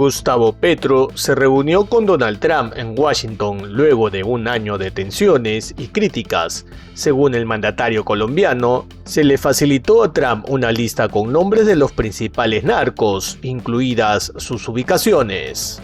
Gustavo Petro se reunió con Donald Trump en Washington luego de un año de tensiones y críticas. Según el mandatario colombiano, se le facilitó a Trump una lista con nombres de los principales narcos, incluidas sus ubicaciones.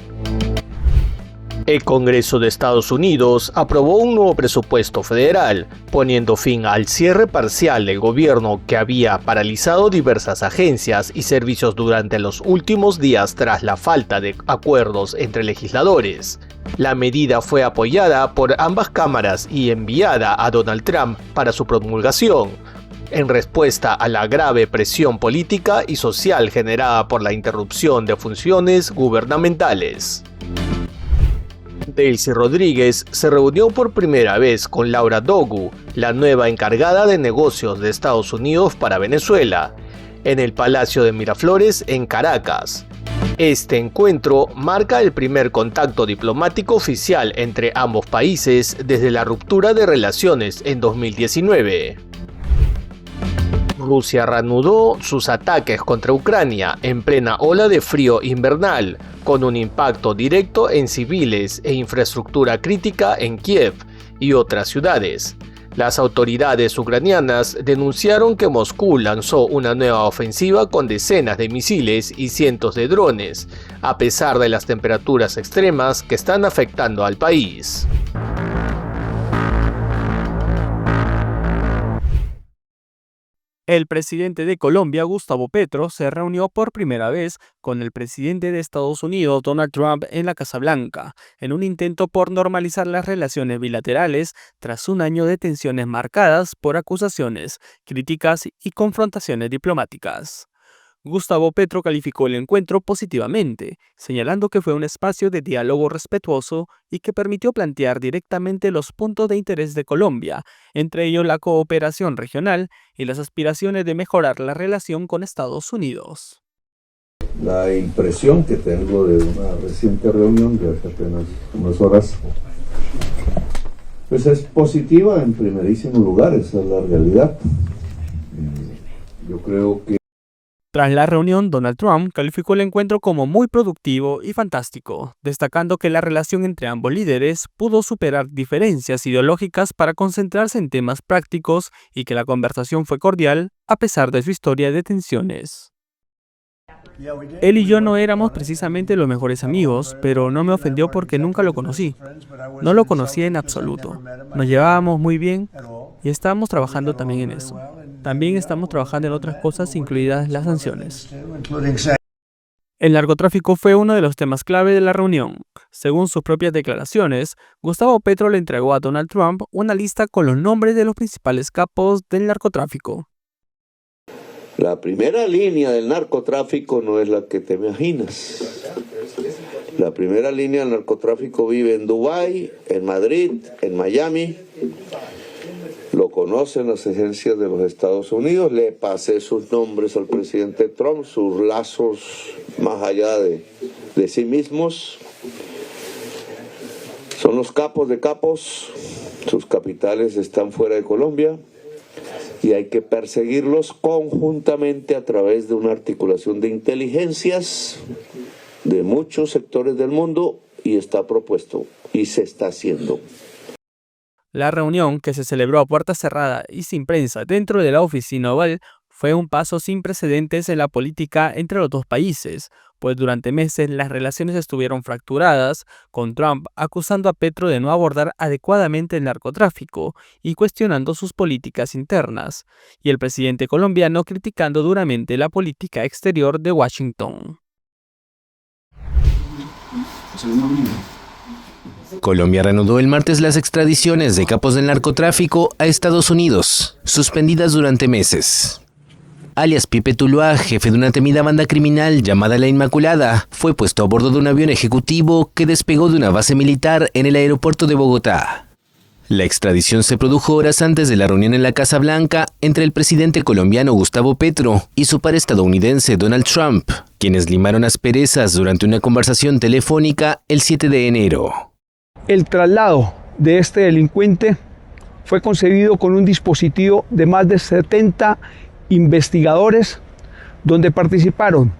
El Congreso de Estados Unidos aprobó un nuevo presupuesto federal, poniendo fin al cierre parcial del gobierno que había paralizado diversas agencias y servicios durante los últimos días tras la falta de acuerdos entre legisladores. La medida fue apoyada por ambas cámaras y enviada a Donald Trump para su promulgación, en respuesta a la grave presión política y social generada por la interrupción de funciones gubernamentales. Delcy Rodríguez se reunió por primera vez con Laura Dogu, la nueva encargada de negocios de Estados Unidos para Venezuela, en el Palacio de Miraflores en Caracas. Este encuentro marca el primer contacto diplomático oficial entre ambos países desde la ruptura de relaciones en 2019. Rusia reanudó sus ataques contra Ucrania en plena ola de frío invernal, con un impacto directo en civiles e infraestructura crítica en Kiev y otras ciudades. Las autoridades ucranianas denunciaron que Moscú lanzó una nueva ofensiva con decenas de misiles y cientos de drones, a pesar de las temperaturas extremas que están afectando al país. El presidente de Colombia, Gustavo Petro, se reunió por primera vez con el presidente de Estados Unidos, Donald Trump, en la Casa Blanca, en un intento por normalizar las relaciones bilaterales tras un año de tensiones marcadas por acusaciones, críticas y confrontaciones diplomáticas. Gustavo Petro calificó el encuentro positivamente, señalando que fue un espacio de diálogo respetuoso y que permitió plantear directamente los puntos de interés de Colombia, entre ellos la cooperación regional y las aspiraciones de mejorar la relación con Estados Unidos. La impresión que tengo de una reciente reunión de hace apenas unas horas, pues es positiva en primerísimo lugar, esa es la realidad. Yo creo que Tras la reunión, Donald Trump calificó el encuentro como muy productivo y fantástico, destacando que la relación entre ambos líderes pudo superar diferencias ideológicas para concentrarse en temas prácticos y que la conversación fue cordial a pesar de su historia de tensiones. Él y yo no éramos precisamente los mejores amigos, pero no me ofendió porque nunca lo conocí. No lo conocía en absoluto. Nos llevábamos muy bien y estábamos trabajando también en eso. También estamos trabajando en otras cosas, incluidas las sanciones. El narcotráfico fue uno de los temas clave de la reunión. Según sus propias declaraciones, Gustavo Petro le entregó a Donald Trump una lista con los nombres de los principales capos del narcotráfico. La primera línea del narcotráfico no es la que te imaginas. La primera línea del narcotráfico vive en Dubái, en Madrid, en Miami. Lo conocen las agencias de los Estados Unidos. Le pasé sus nombres al presidente Trump, sus lazos más allá de sí mismos. Son los capos de capos. Sus capitales están fuera de Colombia. Y hay que perseguirlos conjuntamente a través de una articulación de inteligencias de muchos sectores del mundo, y está propuesto y se está haciendo. La reunión, que se celebró a puerta cerrada y sin prensa dentro de la oficina Oval, fue un paso sin precedentes en la política entre los dos países, pues durante meses las relaciones estuvieron fracturadas, con Trump acusando a Petro de no abordar adecuadamente el narcotráfico y cuestionando sus políticas internas, y el presidente colombiano criticando duramente la política exterior de Washington. Colombia reanudó el martes las extradiciones de capos del narcotráfico a Estados Unidos, suspendidas durante meses. Alias Pipe Tuluá, jefe de una temida banda criminal llamada La Inmaculada, fue puesto a bordo de un avión ejecutivo que despegó de una base militar en el aeropuerto de Bogotá. La extradición se produjo horas antes de la reunión en la Casa Blanca entre el presidente colombiano Gustavo Petro y su par estadounidense Donald Trump, quienes limaron asperezas durante una conversación telefónica el 7 de enero. El traslado de este delincuente fue concebido con un dispositivo de más de 70 investigadores, donde participaron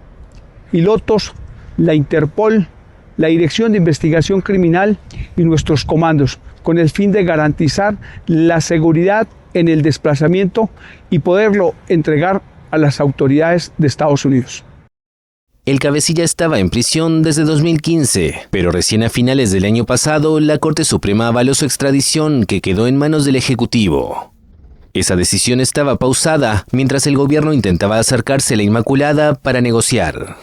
pilotos, la Interpol, la Dirección de Investigación Criminal y nuestros comandos, con el fin de garantizar la seguridad en el desplazamiento y poderlo entregar a las autoridades de Estados Unidos. El cabecilla estaba en prisión desde 2015, pero recién a finales del año pasado, la Corte Suprema avaló su extradición, que quedó en manos del Ejecutivo. Esa decisión estaba pausada mientras el gobierno intentaba acercarse a la Inmaculada para negociar.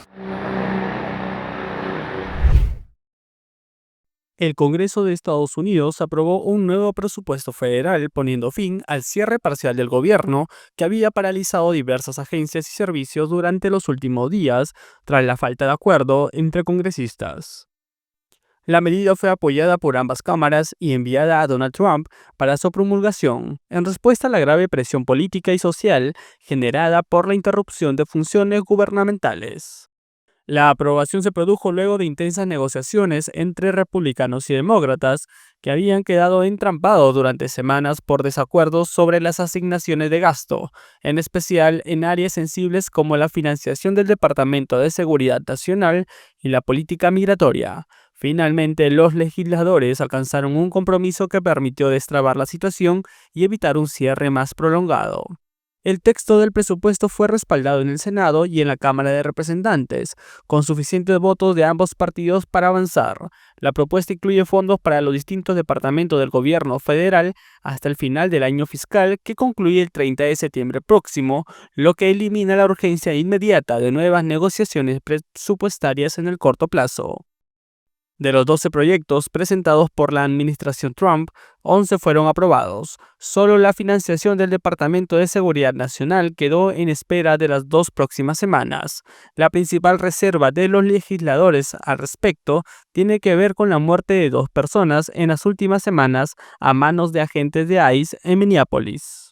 El Congreso de Estados Unidos aprobó un nuevo presupuesto federal poniendo fin al cierre parcial del gobierno que había paralizado diversas agencias y servicios durante los últimos días tras la falta de acuerdo entre congresistas. La medida fue apoyada por ambas cámaras y enviada a Donald Trump para su promulgación, en respuesta a la grave presión política y social generada por la interrupción de funciones gubernamentales. La aprobación se produjo luego de intensas negociaciones entre republicanos y demócratas que habían quedado entrampados durante semanas por desacuerdos sobre las asignaciones de gasto, en especial en áreas sensibles como la financiación del Departamento de Seguridad Nacional y la política migratoria. Finalmente, los legisladores alcanzaron un compromiso que permitió destrabar la situación y evitar un cierre más prolongado. El texto del presupuesto fue respaldado en el Senado y en la Cámara de Representantes, con suficientes votos de ambos partidos para avanzar. La propuesta incluye fondos para los distintos departamentos del gobierno federal hasta el final del año fiscal, que concluye el 30 de septiembre próximo, lo que elimina la urgencia inmediata de nuevas negociaciones presupuestarias en el corto plazo. De los 12 proyectos presentados por la administración Trump, 11 fueron aprobados. Solo la financiación del Departamento de Seguridad Nacional quedó en espera de las 2 próximas semanas. La principal reserva de los legisladores al respecto tiene que ver con la muerte de 2 personas en las últimas semanas a manos de agentes de ICE en Minneapolis.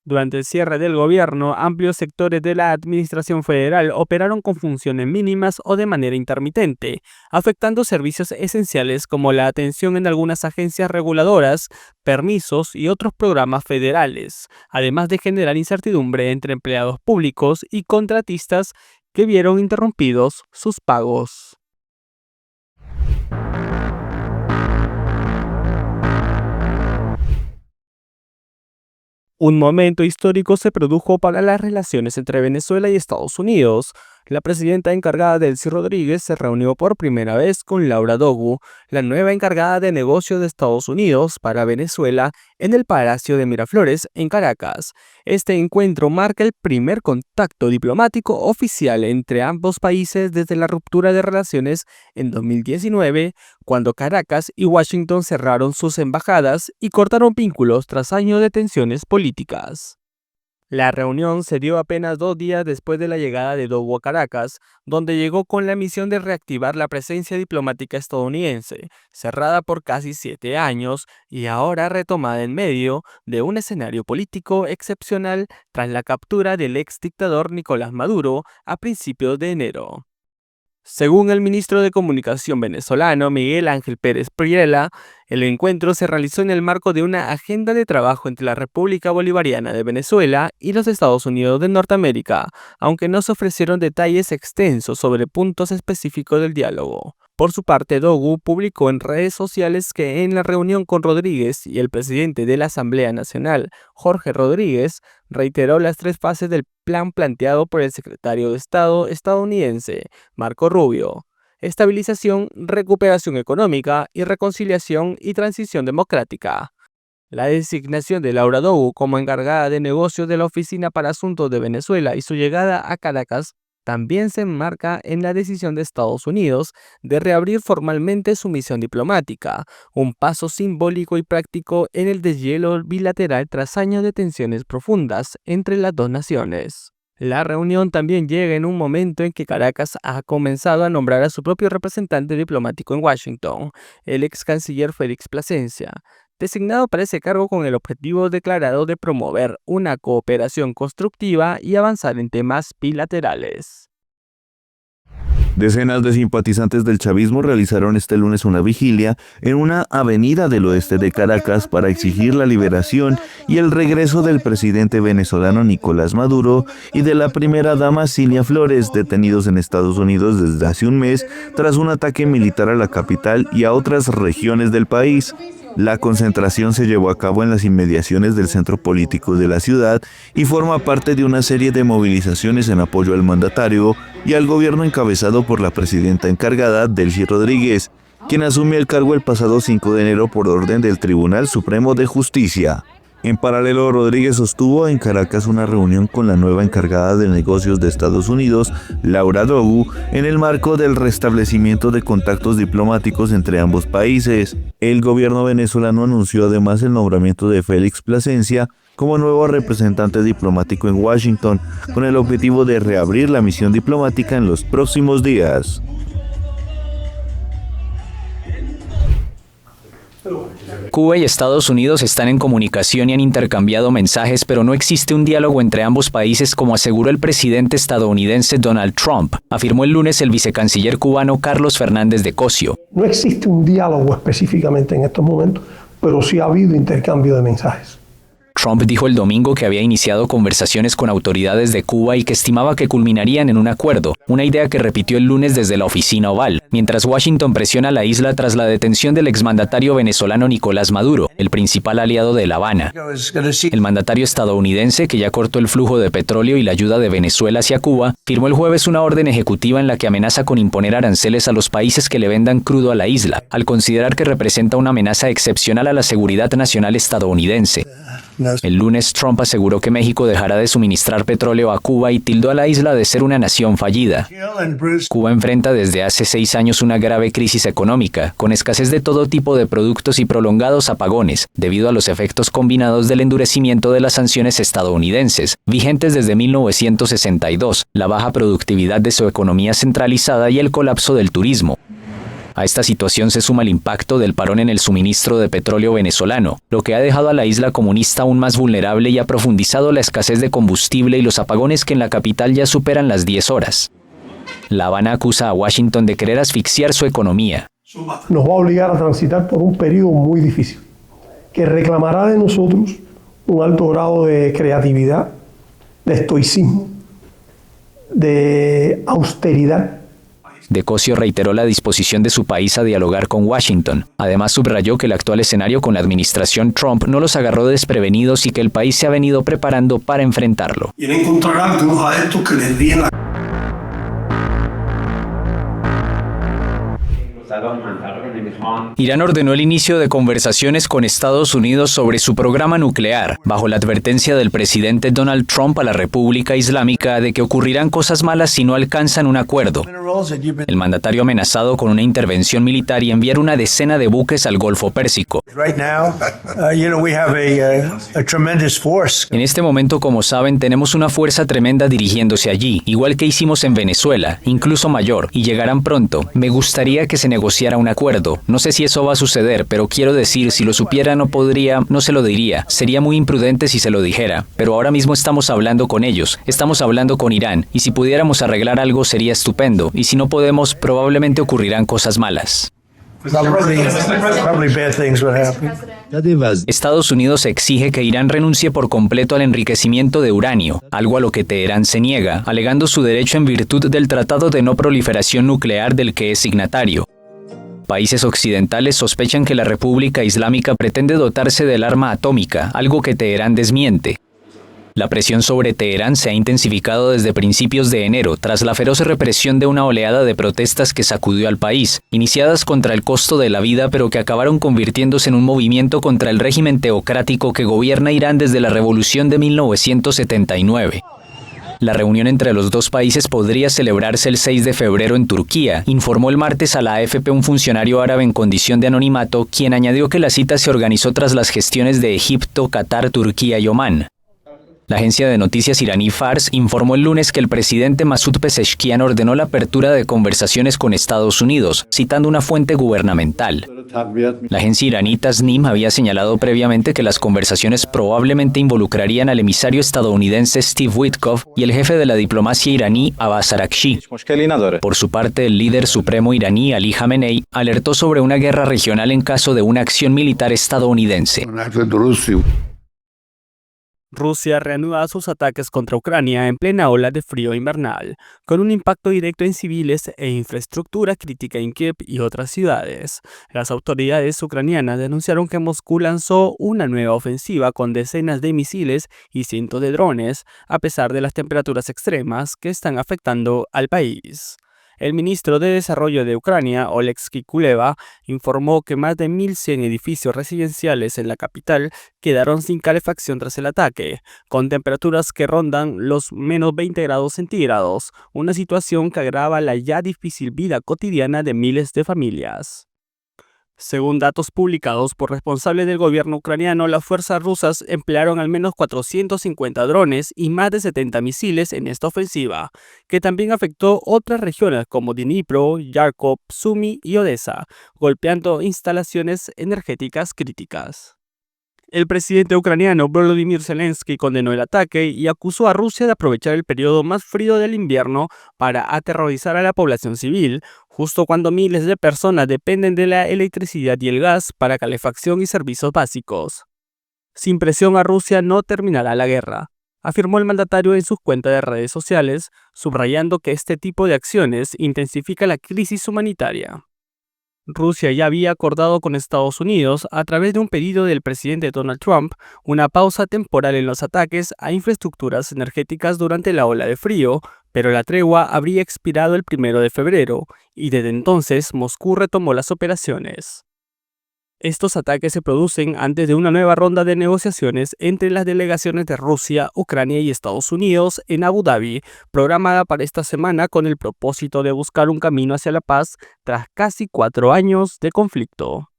Durante el cierre del gobierno, amplios sectores de la administración federal operaron con funciones mínimas o de manera intermitente, afectando servicios esenciales como la atención en algunas agencias reguladoras, permisos y otros programas federales, además de generar incertidumbre entre empleados públicos y contratistas que vieron interrumpidos sus pagos. Un momento histórico se produjo para las relaciones entre Venezuela y Estados Unidos. La presidenta encargada Delcy Rodríguez se reunió por primera vez con Laura Dogu, la nueva encargada de negocios de Estados Unidos para Venezuela, en el Palacio de Miraflores, en Caracas. Este encuentro marca el primer contacto diplomático oficial entre ambos países desde la ruptura de relaciones en 2019, cuando Caracas y Washington cerraron sus embajadas y cortaron vínculos tras años de tensiones políticas. La reunión se dio apenas 2 días después de la llegada de Dogu a Caracas, donde llegó con la misión de reactivar la presencia diplomática estadounidense, cerrada por casi 7 años y ahora retomada en medio de un escenario político excepcional tras la captura del ex dictador Nicolás Maduro a principios de enero. Según el ministro de Comunicación venezolano Miguel Ángel Pérez Priela, el encuentro se realizó en el marco de una agenda de trabajo entre la República Bolivariana de Venezuela y los Estados Unidos de Norteamérica, aunque no se ofrecieron detalles extensos sobre puntos específicos del diálogo. Por su parte, Dogu publicó en redes sociales que en la reunión con Rodríguez y el presidente de la Asamblea Nacional, Jorge Rodríguez, reiteró las 3 fases del plan planteado por el secretario de Estado estadounidense, Marco Rubio: estabilización, recuperación económica y reconciliación y transición democrática. La designación de Laura Dogu como encargada de negocios de la Oficina para Asuntos de Venezuela y su llegada a Caracas también se enmarca en la decisión de Estados Unidos de reabrir formalmente su misión diplomática, un paso simbólico y práctico en el deshielo bilateral tras años de tensiones profundas entre las 2 naciones. La reunión también llega en un momento en que Caracas ha comenzado a nombrar a su propio representante diplomático en Washington, el ex canciller Félix Plasencia, designado para ese cargo con el objetivo declarado de promover una cooperación constructiva y avanzar en temas bilaterales. Decenas de simpatizantes del chavismo realizaron este lunes una vigilia en una avenida del oeste de Caracas para exigir la liberación y el regreso del presidente venezolano Nicolás Maduro y de la primera dama Cilia Flores, detenidos en Estados Unidos desde hace un mes tras un ataque militar a la capital y a otras regiones del país. La concentración se llevó a cabo en las inmediaciones del centro político de la ciudad y forma parte de una serie de movilizaciones en apoyo al mandatario y al gobierno encabezado por la presidenta encargada, Delcy Rodríguez, quien asumió el cargo el pasado 5 de enero por orden del Tribunal Supremo de Justicia. En paralelo, Rodríguez sostuvo en Caracas una reunión con la nueva encargada de negocios de Estados Unidos, Laura Dogu, en el marco del restablecimiento de contactos diplomáticos entre ambos países. El gobierno venezolano anunció además el nombramiento de Félix Plasencia como nuevo representante diplomático en Washington, con el objetivo de reabrir la misión diplomática en los próximos días. Cuba y Estados Unidos están en comunicación y han intercambiado mensajes, pero no existe un diálogo entre ambos países, como aseguró el presidente estadounidense Donald Trump, afirmó el lunes el vicecanciller cubano Carlos Fernández de Cosio. No existe un diálogo específicamente en estos momentos, pero sí ha habido intercambio de mensajes. Trump dijo el domingo que había iniciado conversaciones con autoridades de Cuba y que estimaba que culminarían en un acuerdo, una idea que repitió el lunes desde la oficina Oval, mientras Washington presiona a la isla tras la detención del exmandatario venezolano Nicolás Maduro, el principal aliado de La Habana. El mandatario estadounidense, que ya cortó el flujo de petróleo y la ayuda de Venezuela hacia Cuba, firmó el jueves una orden ejecutiva en la que amenaza con imponer aranceles a los países que le vendan crudo a la isla, al considerar que representa una amenaza excepcional a la seguridad nacional estadounidense. El lunes, Trump aseguró que México dejará de suministrar petróleo a Cuba y tildó a la isla de ser una nación fallida. Cuba enfrenta desde hace 6 años una grave crisis económica, con escasez de todo tipo de productos y prolongados apagones, debido a los efectos combinados del endurecimiento de las sanciones estadounidenses, vigentes desde 1962, la baja productividad de su economía centralizada y el colapso del turismo. A esta situación se suma el impacto del parón en el suministro de petróleo venezolano, lo que ha dejado a la isla comunista aún más vulnerable y ha profundizado la escasez de combustible y los apagones que en la capital ya superan las 10 horas. La Habana acusa a Washington de querer asfixiar su economía. Nos va a obligar a transitar por un periodo muy difícil, que reclamará de nosotros un alto grado de creatividad, de estoicismo, de austeridad. De Cosio reiteró la disposición de su país a dialogar con Washington. Además, subrayó que el actual escenario con la administración Trump no los agarró desprevenidos y que el país se ha venido preparando para enfrentarlo. Y encontrar algunos adeptos que les den la... Irán ordenó el inicio de conversaciones con Estados Unidos sobre su programa nuclear, bajo la advertencia del presidente Donald Trump a la República Islámica de que ocurrirán cosas malas si no alcanzan un acuerdo. El mandatario ha amenazado con una intervención militar y enviar una decena de buques al Golfo Pérsico. En este momento, como saben, tenemos una fuerza tremenda dirigiéndose allí, igual que hicimos en Venezuela, incluso mayor, y llegarán pronto. Me gustaría que se negociara un acuerdo. No sé si eso va a suceder, pero quiero decir, si lo supiera no se lo diría. Sería muy imprudente si se lo dijera. Pero ahora mismo estamos hablando con ellos, estamos hablando con Irán, y si pudiéramos arreglar algo sería estupendo, y si no podemos, probablemente ocurrirán cosas malas. Estados Unidos exige que Irán renuncie por completo al enriquecimiento de uranio, algo a lo que Teherán se niega, alegando su derecho en virtud del Tratado de No Proliferación Nuclear del que es signatario. Países occidentales sospechan que la República Islámica pretende dotarse del arma atómica, algo que Teherán desmiente. La presión sobre Teherán se ha intensificado desde principios de enero, tras la feroz represión de una oleada de protestas que sacudió al país, iniciadas contra el costo de la vida, pero que acabaron convirtiéndose en un movimiento contra el régimen teocrático que gobierna Irán desde la revolución de 1979. La reunión entre los dos países podría celebrarse el 6 de febrero en Turquía, informó el martes a la AFP un funcionario árabe en condición de anonimato, quien añadió que la cita se organizó tras las gestiones de Egipto, Qatar, Turquía y Omán. La agencia de noticias iraní Fars informó el lunes que el presidente Masoud Pezeshkian ordenó la apertura de conversaciones con Estados Unidos, citando una fuente gubernamental. La agencia iraní Tasnim había señalado previamente que las conversaciones probablemente involucrarían al emisario estadounidense Steve Witkoff y el jefe de la diplomacia iraní Abbas Araghchi. Por su parte, el líder supremo iraní Ali Khamenei alertó sobre una guerra regional en caso de una acción militar estadounidense. Rusia reanuda sus ataques contra Ucrania en plena ola de frío invernal, con un impacto directo en civiles e infraestructura crítica en Kiev y otras ciudades. Las autoridades ucranianas denunciaron que Moscú lanzó una nueva ofensiva con decenas de misiles y cientos de drones, a pesar de las temperaturas extremas que están afectando al país. El ministro de Desarrollo de Ucrania, Oleksiy Kuleba, informó que más de 1.100 edificios residenciales en la capital quedaron sin calefacción tras el ataque, con temperaturas que rondan los menos 20 grados centígrados, una situación que agrava la ya difícil vida cotidiana de miles de familias. Según datos publicados por responsables del gobierno ucraniano, las fuerzas rusas emplearon al menos 450 drones y más de 70 misiles en esta ofensiva, que también afectó otras regiones como Dnipro, Kharkov, Sumy y Odessa, golpeando instalaciones energéticas críticas. El presidente ucraniano Volodymyr Zelensky condenó el ataque y acusó a Rusia de aprovechar el periodo más frío del invierno para aterrorizar a la población civil, justo cuando miles de personas dependen de la electricidad y el gas para calefacción y servicios básicos. Sin presión a Rusia no terminará la guerra, afirmó el mandatario en sus cuentas de redes sociales, subrayando que este tipo de acciones intensifica la crisis humanitaria. Rusia ya había acordado con Estados Unidos, a través de un pedido del presidente Donald Trump, una pausa temporal en los ataques a infraestructuras energéticas durante la ola de frío, pero la tregua habría expirado el 1 de febrero, y desde entonces Moscú retomó las operaciones. Estos ataques se producen antes de una nueva ronda de negociaciones entre las delegaciones de Rusia, Ucrania y Estados Unidos en Abu Dhabi, programada para esta semana con el propósito de buscar un camino hacia la paz tras casi 4 años de conflicto.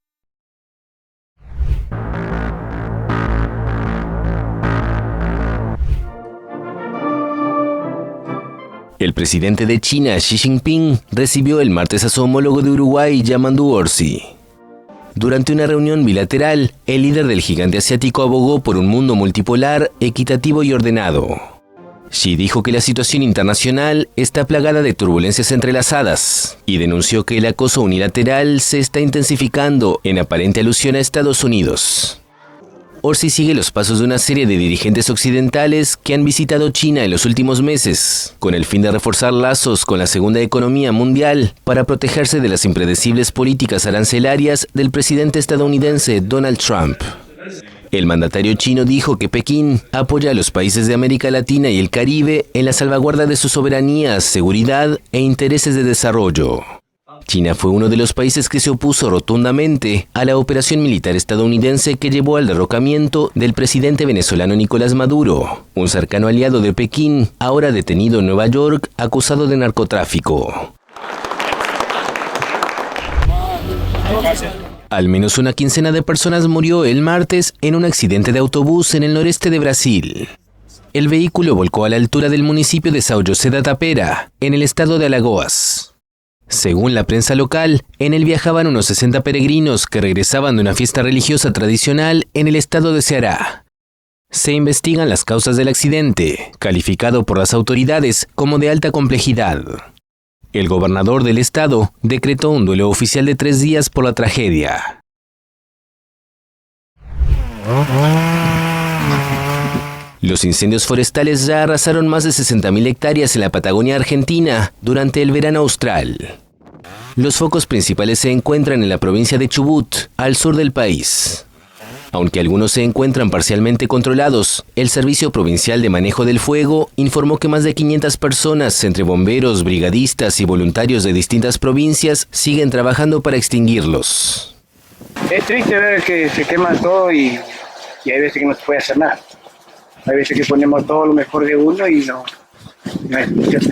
El presidente de China, Xi Jinping, recibió el martes a su homólogo de Uruguay, Yamandu Orsi. Durante una reunión bilateral, el líder del gigante asiático abogó por un mundo multipolar, equitativo y ordenado. Xi dijo que la situación internacional está plagada de turbulencias entrelazadas y denunció que el acoso unilateral se está intensificando en aparente alusión a Estados Unidos. Orsi sigue los pasos de una serie de dirigentes occidentales que han visitado China en los últimos meses, con el fin de reforzar lazos con la segunda economía mundial para protegerse de las impredecibles políticas arancelarias del presidente estadounidense Donald Trump. El mandatario chino dijo que Pekín apoya a los países de América Latina y el Caribe en la salvaguarda de su soberanía, seguridad e intereses de desarrollo. China fue uno de los países que se opuso rotundamente a la operación militar estadounidense que llevó al derrocamiento del presidente venezolano Nicolás Maduro, un cercano aliado de Pekín, ahora detenido en Nueva York, acusado de narcotráfico. Al menos una quincena de personas murió el martes en un accidente de autobús en el noreste de Brasil. El vehículo volcó a la altura del municipio de São José da Tapera, en el estado de Alagoas. Según la prensa local, en él viajaban unos 60 peregrinos que regresaban de una fiesta religiosa tradicional en el estado de Ceará. Se investigan las causas del accidente, calificado por las autoridades como de alta complejidad. El gobernador del estado decretó un duelo oficial de 3 días por la tragedia. Los incendios forestales ya arrasaron más de 60.000 hectáreas en la Patagonia Argentina durante el verano austral. Los focos principales se encuentran en la provincia de Chubut, al sur del país. Aunque algunos se encuentran parcialmente controlados, el Servicio Provincial de Manejo del Fuego informó que más de 500 personas, entre bomberos, brigadistas y voluntarios de distintas provincias, siguen trabajando para extinguirlos. Es triste ver que se quema todo y hay veces que no se puede hacer nada. Hay veces que ponemos todo lo mejor de uno y no es función.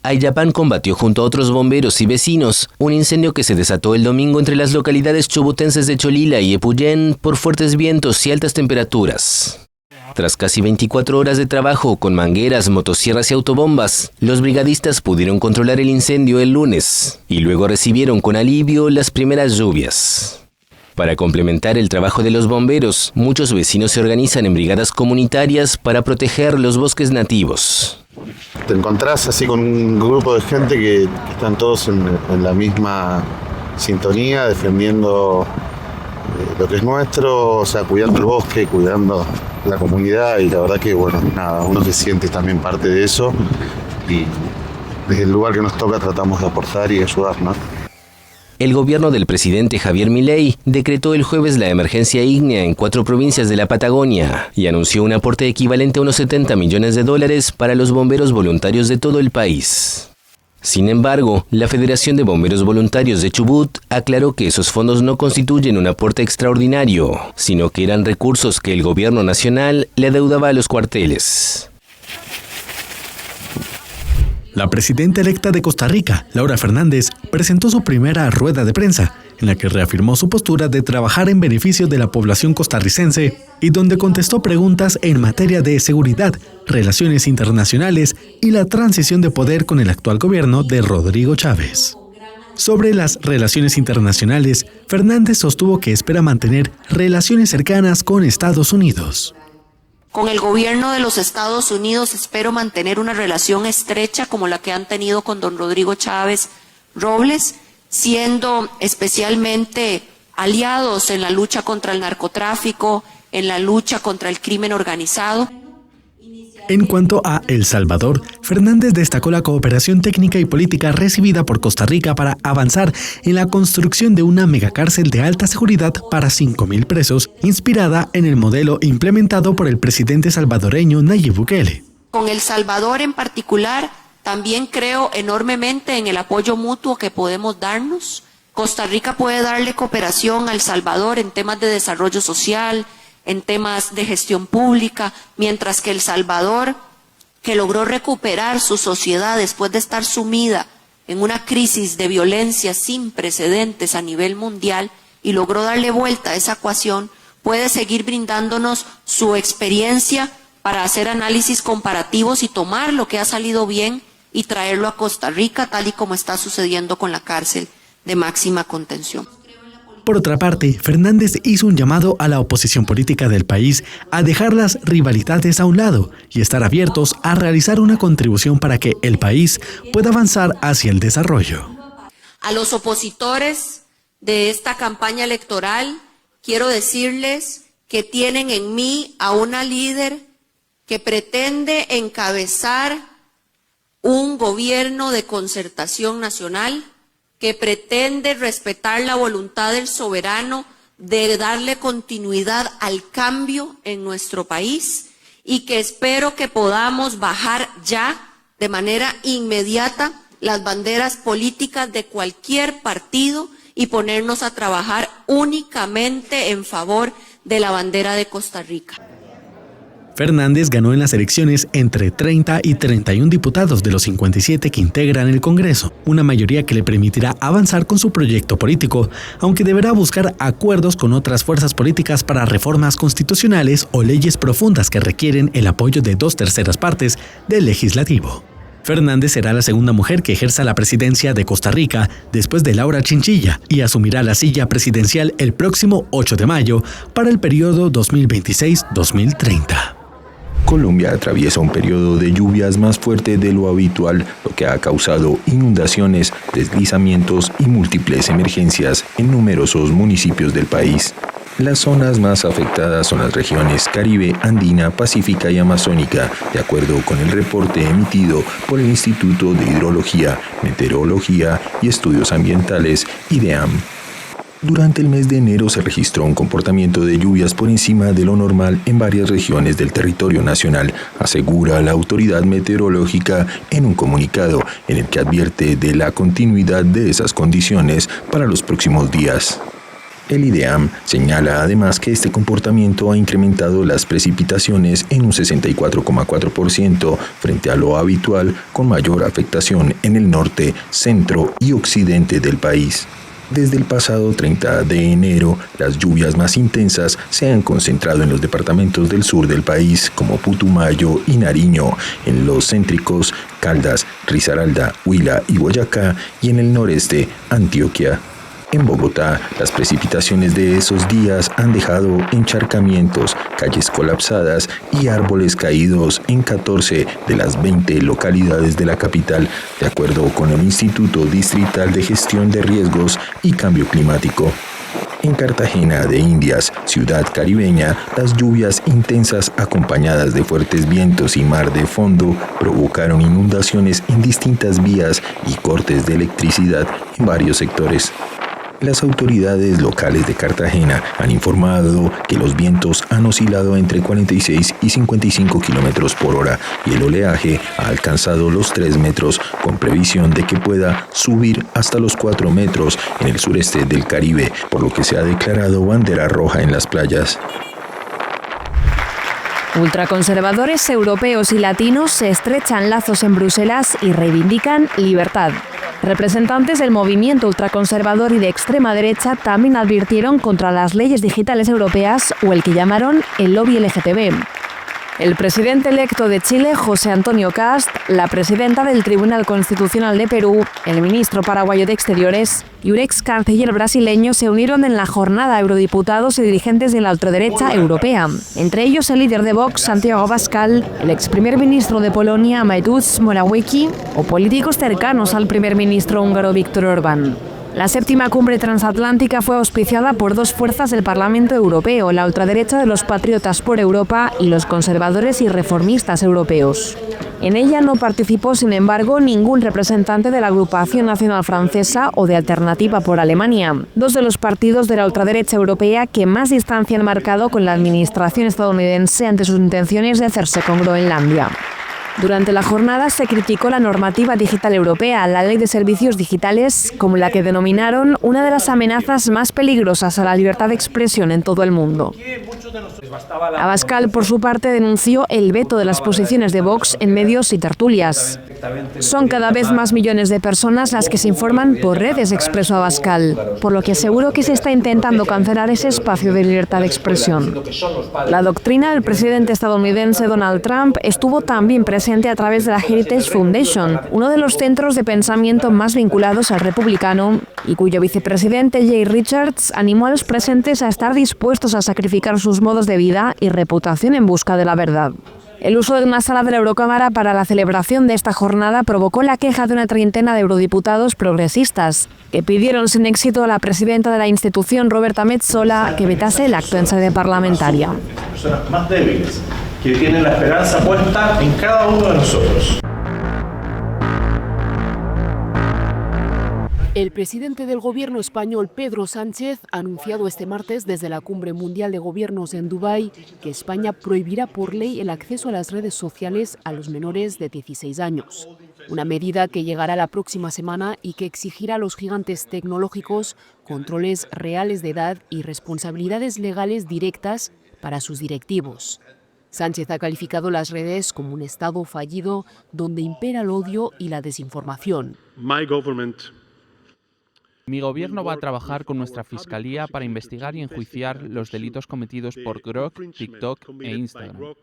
Ayapán combatió junto a otros bomberos y vecinos un incendio que se desató el domingo entre las localidades chubutenses de Cholila y Epuyén por fuertes vientos y altas temperaturas. Tras casi 24 horas de trabajo con mangueras, motosierras y autobombas, los brigadistas pudieron controlar el incendio el lunes y luego recibieron con alivio las primeras lluvias. Para complementar el trabajo de los bomberos, muchos vecinos se organizan en brigadas comunitarias para proteger los bosques nativos. Te encontrás así con un grupo de gente que están todos en la misma sintonía, defendiendo lo que es nuestro, o sea, cuidando el bosque, cuidando la comunidad, y la verdad que, bueno, nada, uno se siente también parte de eso, y desde el lugar que nos toca tratamos de aportar y ayudar, ¿no? El gobierno del presidente Javier Milei decretó el jueves la emergencia ígnea en 4 provincias de la Patagonia y anunció un aporte equivalente a unos $70 millones para los bomberos voluntarios de todo el país. Sin embargo, la Federación de Bomberos Voluntarios de Chubut aclaró que esos fondos no constituyen un aporte extraordinario, sino que eran recursos que el gobierno nacional le adeudaba a los cuarteles. La presidenta electa de Costa Rica, Laura Fernández, presentó su primera rueda de prensa, en la que reafirmó su postura de trabajar en beneficio de la población costarricense y donde contestó preguntas en materia de seguridad, relaciones internacionales y la transición de poder con el actual gobierno de Rodrigo Chávez. Sobre las relaciones internacionales, Fernández sostuvo que espera mantener relaciones cercanas con Estados Unidos. Con el gobierno de los Estados Unidos espero mantener una relación estrecha como la que han tenido con don Rodrigo Chávez Robles, siendo especialmente aliados en la lucha contra el narcotráfico, en la lucha contra el crimen organizado. En cuanto a El Salvador, Fernández destacó la cooperación técnica y política recibida por Costa Rica para avanzar en la construcción de una megacárcel de alta seguridad para 5,000 presos, inspirada en el modelo implementado por el presidente salvadoreño Nayib Bukele. Con El Salvador en particular, también creo enormemente en el apoyo mutuo que podemos darnos. Costa Rica puede darle cooperación a El Salvador en temas de desarrollo social, en temas de gestión pública, mientras que El Salvador, que logró recuperar su sociedad después de estar sumida en una crisis de violencia sin precedentes a nivel mundial y logró darle vuelta a esa ecuación, puede seguir brindándonos su experiencia para hacer análisis comparativos y tomar lo que ha salido bien y traerlo a Costa Rica, tal y como está sucediendo con la cárcel de máxima contención. Por otra parte, Fernández hizo un llamado a la oposición política del país a dejar las rivalidades a un lado y estar abiertos a realizar una contribución para que el país pueda avanzar hacia el desarrollo. A los opositores de esta campaña electoral, quiero decirles que tienen en mí a una líder que pretende encabezar un gobierno de concertación nacional, que pretende respetar la voluntad del soberano de darle continuidad al cambio en nuestro país y que espero que podamos bajar ya de manera inmediata las banderas políticas de cualquier partido y ponernos a trabajar únicamente en favor de la bandera de Costa Rica. Fernández ganó en las elecciones entre 30 y 31 diputados de los 57 que integran el Congreso, una mayoría que le permitirá avanzar con su proyecto político, aunque deberá buscar acuerdos con otras fuerzas políticas para reformas constitucionales o leyes profundas que requieren el apoyo de 2/3 partes del legislativo. Fernández será la segunda mujer que ejerza la presidencia de Costa Rica después de Laura Chinchilla y asumirá la silla presidencial el próximo 8 de mayo para el periodo 2026-2030. Colombia atraviesa un periodo de lluvias más fuerte de lo habitual, lo que ha causado inundaciones, deslizamientos y múltiples emergencias en numerosos municipios del país. Las zonas más afectadas son las regiones Caribe, Andina, Pacífica y Amazónica, de acuerdo con el reporte emitido por el Instituto de Hidrología, Meteorología y Estudios Ambientales, IDEAM. Durante el mes de enero se registró un comportamiento de lluvias por encima de lo normal en varias regiones del territorio nacional, asegura la autoridad meteorológica en un comunicado en el que advierte de la continuidad de esas condiciones para los próximos días. El IDEAM señala además que este comportamiento ha incrementado las precipitaciones en un 64,4% frente a lo habitual, con mayor afectación en el norte, centro y occidente del país. Desde el pasado 30 de enero, las lluvias más intensas se han concentrado en los departamentos del sur del país, como Putumayo y Nariño, en los céntricos Caldas, Risaralda, Huila y Boyacá, y en el noreste, Antioquia. En Bogotá, las precipitaciones de esos días han dejado encharcamientos, calles colapsadas y árboles caídos en 14 de las 20 localidades de la capital, de acuerdo con el Instituto Distrital de Gestión de Riesgos y Cambio Climático. En Cartagena de Indias, ciudad caribeña, las lluvias intensas acompañadas de fuertes vientos y mar de fondo provocaron inundaciones en distintas vías y cortes de electricidad en varios sectores. Las autoridades locales de Cartagena han informado que los vientos han oscilado entre 46 y 55 kilómetros por hora y el oleaje ha alcanzado los 3 metros, con previsión de que pueda subir hasta los 4 metros en el sureste del Caribe, por lo que se ha declarado bandera roja en las playas. Ultraconservadores europeos y latinos se estrechan lazos en Bruselas y reivindican libertad. Representantes del movimiento ultraconservador y de extrema derecha también advirtieron contra las leyes digitales europeas o el que llamaron el lobby LGTB. El presidente electo de Chile, José Antonio Kast, la presidenta del Tribunal Constitucional de Perú, el ministro paraguayo de Exteriores y un ex canciller brasileño se unieron en la jornada a eurodiputados y dirigentes de la ultraderecha europea, entre ellos el líder de Vox, Santiago Abascal, el ex primer ministro de Polonia, Mateusz Morawiecki, o políticos cercanos al primer ministro húngaro Viktor Orbán. La séptima cumbre transatlántica fue auspiciada por dos fuerzas del Parlamento Europeo, la ultraderecha de los Patriotas por Europa y los conservadores y reformistas europeos. En ella no participó, sin embargo, ningún representante de la Agrupación Nacional Francesa o de Alternativa por Alemania, dos de los partidos de la ultraderecha europea que más distancia han marcado con la administración estadounidense ante sus intenciones de hacerse con Groenlandia. Durante la jornada se criticó la normativa digital europea, la Ley de Servicios Digitales, como la que denominaron una de las amenazas más peligrosas a la libertad de expresión en todo el mundo. Abascal, por su parte, denunció el veto de las posiciones de Vox en medios y tertulias. Son cada vez más millones de personas las que se informan por redes, expresó Abascal, por lo que aseguró que se está intentando cancelar ese espacio de libertad de expresión. La doctrina del presidente estadounidense Donald Trump estuvo también presente a través de la Heritage Foundation, uno de los centros de pensamiento más vinculados al republicano y cuyo vicepresidente Jay Richards animó a los presentes a estar dispuestos a sacrificar sus modos de vida y reputación en busca de la verdad. El uso de una sala de la Eurocámara para la celebración de esta jornada provocó la queja de una treintena de eurodiputados progresistas, que pidieron sin éxito a la presidenta de la institución, Roberta Metsola, que vetase el acto en sede parlamentaria. Las personas más débiles, que tienen la esperanza puesta en cada uno de nosotros. El presidente del gobierno español, Pedro Sánchez, ha anunciado este martes desde la Cumbre Mundial de Gobiernos en Dubái que España prohibirá por ley el acceso a las redes sociales a los menores de 16 años. Una medida que llegará la próxima semana y que exigirá a los gigantes tecnológicos controles reales de edad y responsabilidades legales directas para sus directivos. Sánchez ha calificado las redes como un estado fallido donde impera el odio y la desinformación. Mi gobierno va a trabajar con nuestra fiscalía para investigar y enjuiciar los delitos cometidos por Grok, TikTok e Instagram.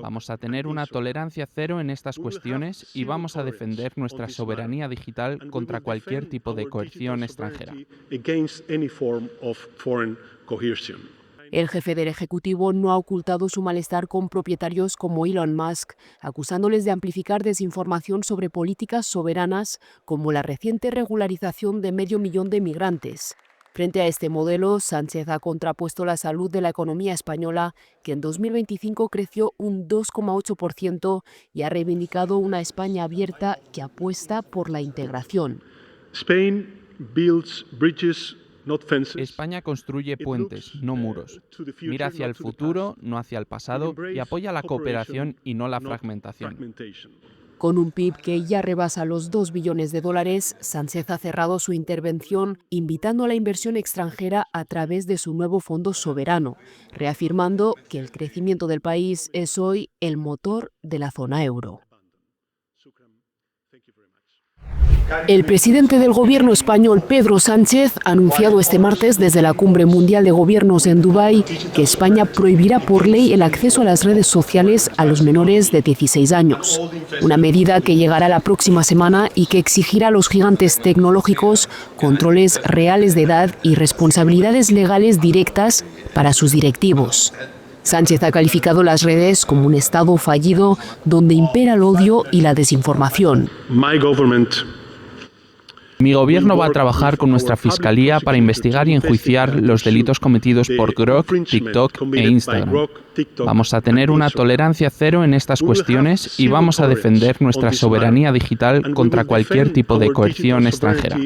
Vamos a tener una tolerancia cero en estas cuestiones y vamos a defender nuestra soberanía digital contra cualquier tipo de coerción extranjera. El jefe del Ejecutivo no ha ocultado su malestar con propietarios como Elon Musk, acusándoles de amplificar desinformación sobre políticas soberanas como la reciente regularización de 500.000 de migrantes. Frente a este modelo, Sánchez ha contrapuesto la salud de la economía española, que en 2025 creció un 2,8%, y ha reivindicado una España abierta que apuesta por la integración. España construye puentes, no muros. Mira hacia el futuro, no hacia el pasado, y apoya la cooperación y no la fragmentación. Con un PIB que ya rebasa los $2 billones, Sánchez ha cerrado su intervención invitando a la inversión extranjera a través de su nuevo fondo soberano, reafirmando que el crecimiento del país es hoy el motor de la zona euro. El presidente del gobierno español, Pedro Sánchez, ha anunciado este martes desde la Cumbre Mundial de Gobiernos en Dubái que España prohibirá por ley el acceso a las redes sociales a los menores de 16 años. Una medida que llegará la próxima semana y que exigirá a los gigantes tecnológicos controles reales de edad y responsabilidades legales directas para sus directivos. Sánchez ha calificado las redes como un estado fallido donde impera el odio y la desinformación. Mi gobierno va a trabajar con nuestra fiscalía para investigar y enjuiciar los delitos cometidos por Grok, TikTok e Instagram. Vamos a tener una tolerancia cero en estas cuestiones y vamos a defender nuestra soberanía digital contra cualquier tipo de coerción extranjera.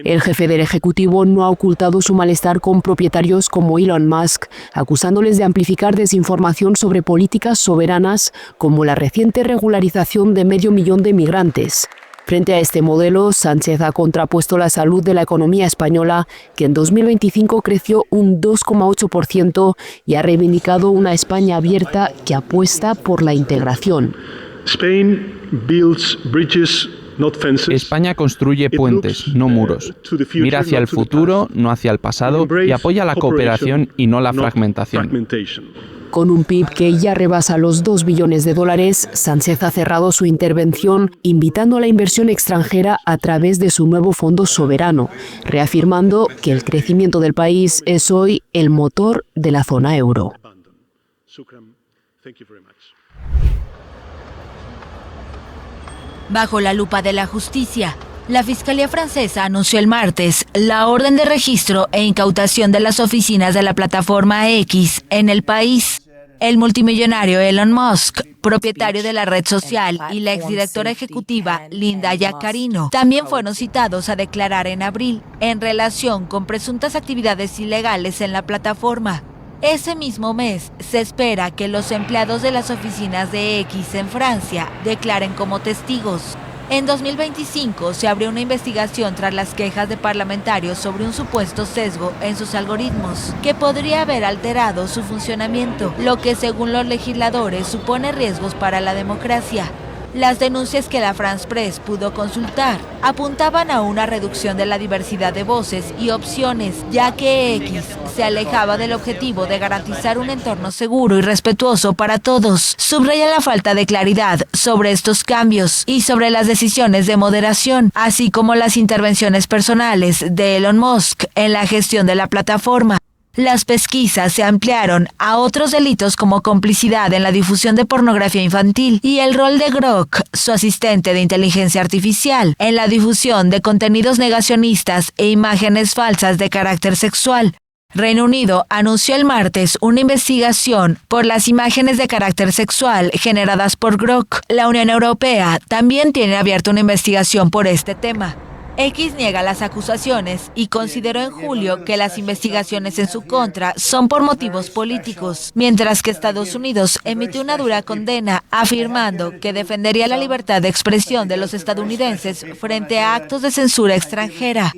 El jefe del Ejecutivo no ha ocultado su malestar con propietarios como Elon Musk, acusándoles de amplificar desinformación sobre políticas soberanas como la reciente regularización de 500.000 de migrantes. Frente a este modelo, Sánchez ha contrapuesto la salud de la economía española, que en 2025 creció un 2,8%, y ha reivindicado una España abierta que apuesta por la integración. España construye puentes, no muros. Mira hacia el futuro, no hacia el pasado, y apoya la cooperación y no la fragmentación. Con un PIB que ya rebasa los 2 billones de dólares, Sánchez ha cerrado su intervención invitando a la inversión extranjera a través de su nuevo fondo soberano, reafirmando que el crecimiento del país es hoy el motor de la zona euro. Bajo la lupa de la justicia, la Fiscalía francesa anunció el martes la orden de registro e incautación de las oficinas de la plataforma X en el país. El multimillonario Elon Musk, propietario de la red social, y la exdirectora ejecutiva Linda Yaccarino también fueron citados a declarar en abril en relación con presuntas actividades ilegales en la plataforma. Ese mismo mes, se espera que los empleados de las oficinas de X en Francia declaren como testigos. En 2025 se abrió una investigación tras las quejas de parlamentarios sobre un supuesto sesgo en sus algoritmos, que podría haber alterado su funcionamiento, lo que según los legisladores supone riesgos para la democracia. Las denuncias que la France Press pudo consultar apuntaban a una reducción de la diversidad de voces y opciones, ya que X se alejaba del objetivo de garantizar un entorno seguro y respetuoso para todos. Subraya la falta de claridad sobre estos cambios y sobre las decisiones de moderación, así como las intervenciones personales de Elon Musk en la gestión de la plataforma. Las pesquisas se ampliaron a otros delitos como complicidad en la difusión de pornografía infantil y el rol de Grok, su asistente de inteligencia artificial, en la difusión de contenidos negacionistas e imágenes falsas de carácter sexual. Reino Unido anunció el martes una investigación por las imágenes de carácter sexual generadas por Grok. La Unión Europea también tiene abierta una investigación por este tema. X niega las acusaciones y consideró en julio que las investigaciones en su contra son por motivos políticos, mientras que Estados Unidos emitió una dura condena afirmando que defendería la libertad de expresión de los estadounidenses frente a actos de censura extranjera.